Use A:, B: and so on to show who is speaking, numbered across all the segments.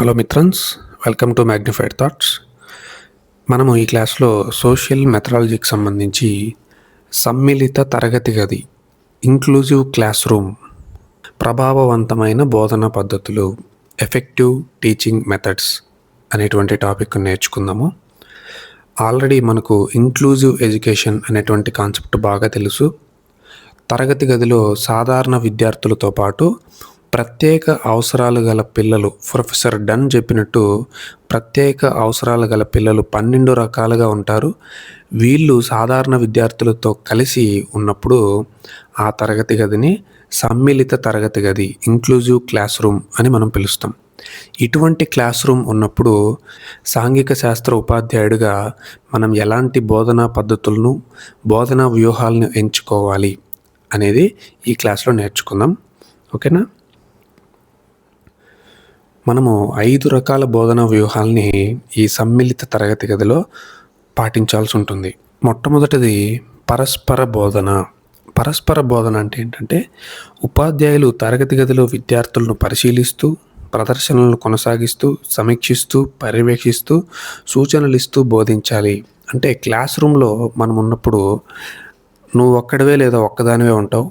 A: Hello మిత్రన్స్, welcome to magnified thoughts. మనము ఈ క్లాస్లో సోషల్ మెథడాలజీకి సంబంధించి సమ్మిళిత తరగతి గది, ఇంక్లూజివ్ క్లాస్ రూమ్, ప్రభావవంతమైన బోధనా పద్ధతులు, ఎఫెక్టివ్ టీచింగ్ మెథడ్స్ అనేటువంటి టాపిక్ నేర్చుకుందాము. ఆల్రెడీ మనకు ఇంక్లూజివ్ ఎడ్యుకేషన్ అనేటువంటి కాన్సెప్ట్ బాగా తెలుసు. తరగతి గదిలో సాధారణ విద్యార్థులతో పాటు ప్రత్యేక అవసరాలు గల పిల్లలు, ప్రొఫెసర్ డన్ చెప్పినట్టు ప్రత్యేక అవసరాలు గల పిల్లలు 12 రకాలుగా ఉంటారు. వీళ్ళు సాధారణ విద్యార్థులతో కలిసి ఉన్నప్పుడు ఆ తరగతి గదిని సమ్మిళిత తరగతి గది, ఇంక్లూజివ్ క్లాస్ రూమ్ అని మనం పిలుస్తాం. ఇటువంటి క్లాస్ రూమ్ ఉన్నప్పుడు సాంఘిక శాస్త్ర ఉపాధ్యాయుడిగా మనం ఎలాంటి బోధనా పద్ధతులను, బోధనా వ్యూహాలను ఎంచుకోవాలి అనేది ఈ క్లాస్లో నేర్చుకుందాం. ఓకేనా? మనము 5 రకాల బోధనా వ్యూహాల్ని ఈ సమ్మిళిత తరగతి గదిలో పాటించాల్సి ఉంటుంది. మొట్టమొదటిది పరస్పర బోధన. పరస్పర బోధన అంటే ఏంటంటే, ఉపాధ్యాయులు తరగతి గదిలో విద్యార్థులను పరిశీలిస్తూ, ప్రదర్శనలను కొనసాగిస్తూ, సమీక్షిస్తూ, పర్యవేక్షిస్తూ, సూచనలు ఇస్తూ బోధించాలి. అంటే క్లాస్ రూమ్లో మనం ఉన్నప్పుడు నువ్వు ఒక్కడివే లేదా ఒక్కదానివే ఉంటావు.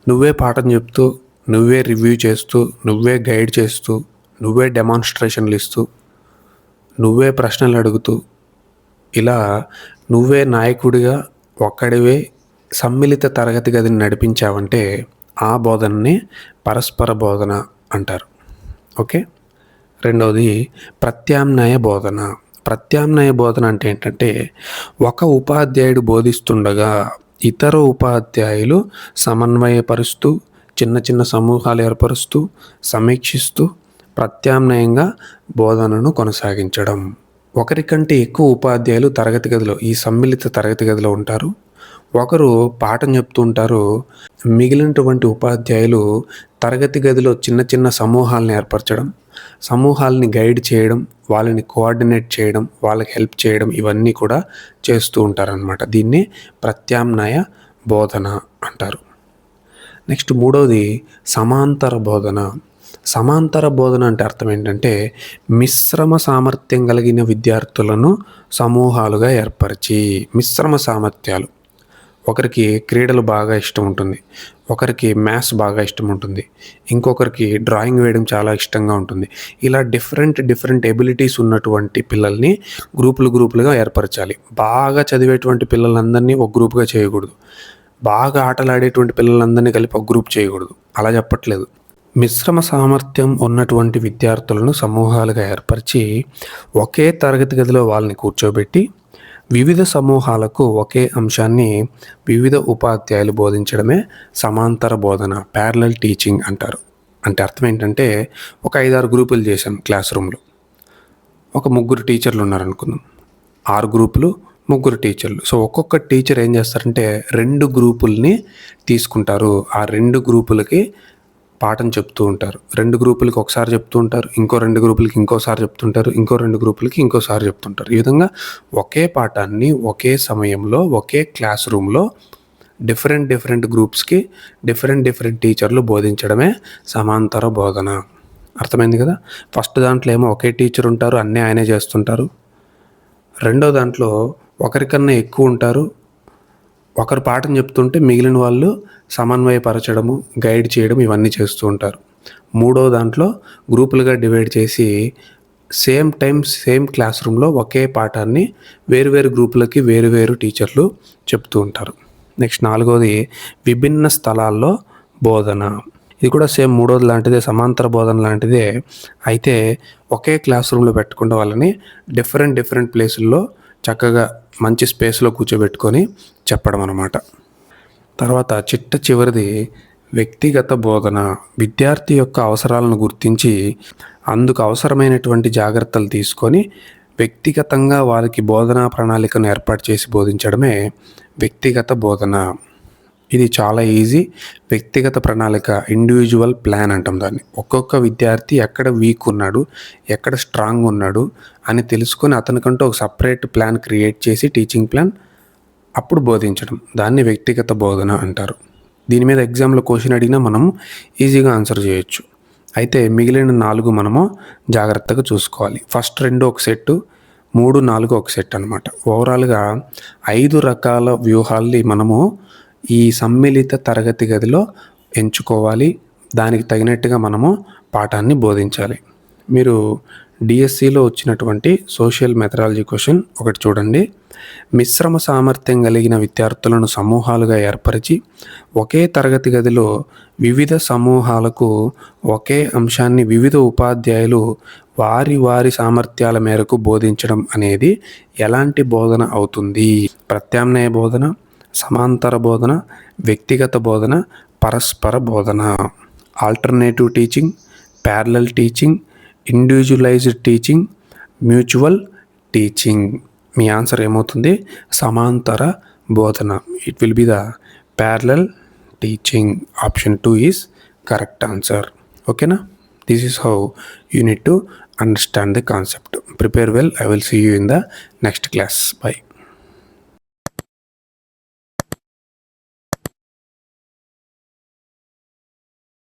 A: నువ్వే పాఠం చెప్తూ, నువ్వే రివ్యూ చేస్తూ, నువ్వే గైడ్ చేస్తూ, నువ్వే డెమాన్స్ట్రేషన్లు ఇస్తూ, నువ్వే ప్రశ్నలు అడుగుతూ, ఇలా నువ్వే నాయకుడిగా ఒక్కడివే సమ్మిళిత తరగతి గదిని నడిపించావంటే ఆ బోధనని పరస్పర బోధన అంటారు. ఓకే. రెండవది ప్రత్యామ్నాయ బోధన. ప్రత్యామ్నాయ బోధన అంటే ఏంటంటే, ఒక ఉపాధ్యాయుడు బోధిస్తుండగా ఇతర ఉపాధ్యాయులు సమన్వయపరుస్తూ, చిన్న చిన్న సమూహాలు ఏర్పరుస్తూ, సమీక్షిస్తూ ప్రత్యామ్నాయంగా బోధనను కొనసాగించడం. ఒకరికంటే ఎక్కువ ఉపాధ్యాయులు తరగతి గదిలో, ఈ సమ్మిళిత తరగతి గదిలో ఉంటారు. ఒకరు పాఠం చెప్తూ ఉంటారు, మిగిలినటువంటి ఉపాధ్యాయులు తరగతి గదిలో చిన్న చిన్న సమూహాలను ఏర్పరచడం, సమూహాలని గైడ్ చేయడం, వాళ్ళని కోఆర్డినేట్ చేయడం, వాళ్ళకి హెల్ప్ చేయడం, ఇవన్నీ కూడా చేస్తూ ఉంటారనమాట. దీన్ని ప్రత్యామ్నాయ బోధన అంటారు. నెక్స్ట్ మూడవది సమాంతర బోధన. సమాంతర బోధన అంటే అర్థం ఏంటంటే, మిశ్రమ సామర్థ్యం కలిగిన విద్యార్థులను సమూహాలుగా ఏర్పరిచి, మిశ్రమ సామర్థ్యాలు, ఒకరికి క్రీడలు బాగా ఇష్టం ఉంటుంది, ఒకరికి మ్యాథ్స్ బాగా ఇష్టం ఉంటుంది, ఇంకొకరికి డ్రాయింగ్ వేయడం చాలా ఇష్టంగా ఉంటుంది. ఇలా డిఫరెంట్ ఎబిలిటీస్ ఉన్నటువంటి పిల్లల్ని గ్రూపులుగా ఏర్పరచాలి. బాగా చదివేటువంటి పిల్లలందరినీ ఒక గ్రూప్గా చేయకూడదు. బాగా ఆటలాడేటువంటి పిల్లలందరినీ కలిపి ఒక గ్రూప్ చేయకూడదు. అలా చెప్పట్లేదు. మిశ్రమ సామర్థ్యం ఉన్నటువంటి విద్యార్థులను సమూహాలుగా ఏర్పరిచి ఒకే తరగతి గదిలో వాళ్ళని కూర్చోబెట్టి వివిధ సమూహాలకు ఒకే అంశాన్ని వివిధ ఉపాధ్యాయులు బోధించడమే సమాంతర బోధన, ప్యారలల్ టీచింగ్ అంటారు. అంటే అర్థం ఏంటంటే, ఒక 5-6 గ్రూపులు చేశాం క్లాస్ రూమ్లో. ఒక 3 టీచర్లు ఉన్నారనుకుందాం. 6 గ్రూపులు, 3 టీచర్లు. సో ఒక్కొక్క టీచర్ ఏం చేస్తారంటే 2 గ్రూపుల్ని తీసుకుంటారు. ఆ 2 గ్రూపులకి పాఠం చెప్తూ ఉంటారు. 2 గ్రూపులకి ఒకసారి చెప్తూ ఉంటారు, ఇంకో 2 గ్రూపులకి ఇంకోసారి చెప్తుంటారు, ఇంకో 2 గ్రూపులకి ఇంకోసారి చెప్తుంటారు. ఈ విధంగా ఒకే పాఠాన్ని ఒకే సమయంలో ఒకే క్లాస్ రూమ్లో డిఫరెంట్ గ్రూప్స్కి డిఫరెంట్ టీచర్లు బోధించడమే సమాంతర బోధన. అర్థమైంది కదా? ఫస్ట్ దాంట్లో ఏమో ఒకే టీచర్ ఉంటారు, అన్నీ ఆయనే చేస్తుంటారు. రెండో దాంట్లో ఒకరికన్నా ఎక్కువ ఉంటారు, ఒకరు పాఠం చెప్తుంటే మిగిలిన వాళ్ళు సమన్వయపరచడము, గైడ్ చేయడం, ఇవన్నీ చేస్తూ ఉంటారు. మూడో దాంట్లో గ్రూపులుగా డివైడ్ చేసి సేమ్ క్లాస్ రూమ్లో ఒకే పాఠాన్ని వేరు గ్రూపులకి వేరు టీచర్లు చెప్తూ ఉంటారు. నెక్స్ట్ నాలుగోది విభిన్న స్థలాల్లో బోధన. ఇది కూడా సేమ్ మూడోది లాంటిదే, సమాంతర బోధన లాంటిదే. అయితే ఒకే క్లాస్ రూమ్లో పెట్టకుండా వాళ్ళని డిఫరెంట్ ప్లేసుల్లో చక్కగా మంచి స్పేస్లో కూర్చోబెట్టుకొని చెప్పడం అన్నమాట. తర్వాత చివరిది వ్యక్తిగత బోధన. విద్యార్థి యొక్క అవసరాలను గుర్తించి అందుకు అవసరమైనటువంటి జాగ్రత్తలు తీసుకొని వ్యక్తిగతంగా వారికి బోధనా ప్రణాళికను ఏర్పాటు చేసి బోధించడమే వ్యక్తిగత బోధన. ఇది చాలా ఈజీ. వ్యక్తిగత ప్రణాళిక, ఇండివిజువల్ ప్లాన్ అంటాం దాన్ని. ఒక్కొక్క విద్యార్థి ఎక్కడ వీక్ ఉన్నాడు, ఎక్కడ స్ట్రాంగ్ ఉన్నాడు అని తెలుసుకొని అతనికంటూ ఒక సపరేట్ ప్లాన్ క్రియేట్ చేసి, టీచింగ్ ప్లాన్, అప్పుడు బోధించడం, దాన్ని వ్యక్తిగత బోధన అంటారు. దీని మీద ఎగ్జామ్లో క్వశ్చన్ అడిగినా మనం ఈజీగా ఆన్సర్ చేయొచ్చు. అయితే మిగిలిన 4 మనము జాగ్రత్తగా చూసుకోవాలి. ఫస్ట్ 2 ఒక సెట్టు, 3, 4 ఒక సెట్ అనమాట. ఓవరాల్‌గా 5 రకాల వ్యూహాల్ని మనము ఈ సమ్మిళిత తరగతి గదిలో ఎంచుకోవాలి. దానికి తగినట్టుగా మనము పాఠాన్ని బోధించాలి. మీరు డిఎస్సిలో వచ్చినటువంటి సోషల్ మెథడాలజీ క్వశ్చన్ ఒకటి చూడండి. మిశ్రమ సామర్థ్యం కలిగిన విద్యార్థులను సమూహాలుగా ఏర్పరిచి ఒకే తరగతి గదిలో వివిధ సమూహాలకు ఒకే అంశాన్ని వివిధ ఉపాధ్యాయులు వారి సామర్థ్యాల మేరకు బోధించడం అనేది ఎలాంటి బోధన అవుతుంది? ప్రత్యామ్నాయ బోధన, సమాంతర బోధన, వ్యక్తిగత బోధన, పరస్పర బోధన, alternative teaching, parallel teaching, individualized teaching, mutual teaching. మీ ఆన్సర్ ఏమవుతుంది? సమాంతర బోధన. It will be the parallel teaching. Option 2 is correct answer. ఓకేనా? This is how you need to understand the concept. Prepare well. I will see you in the next class. Bye.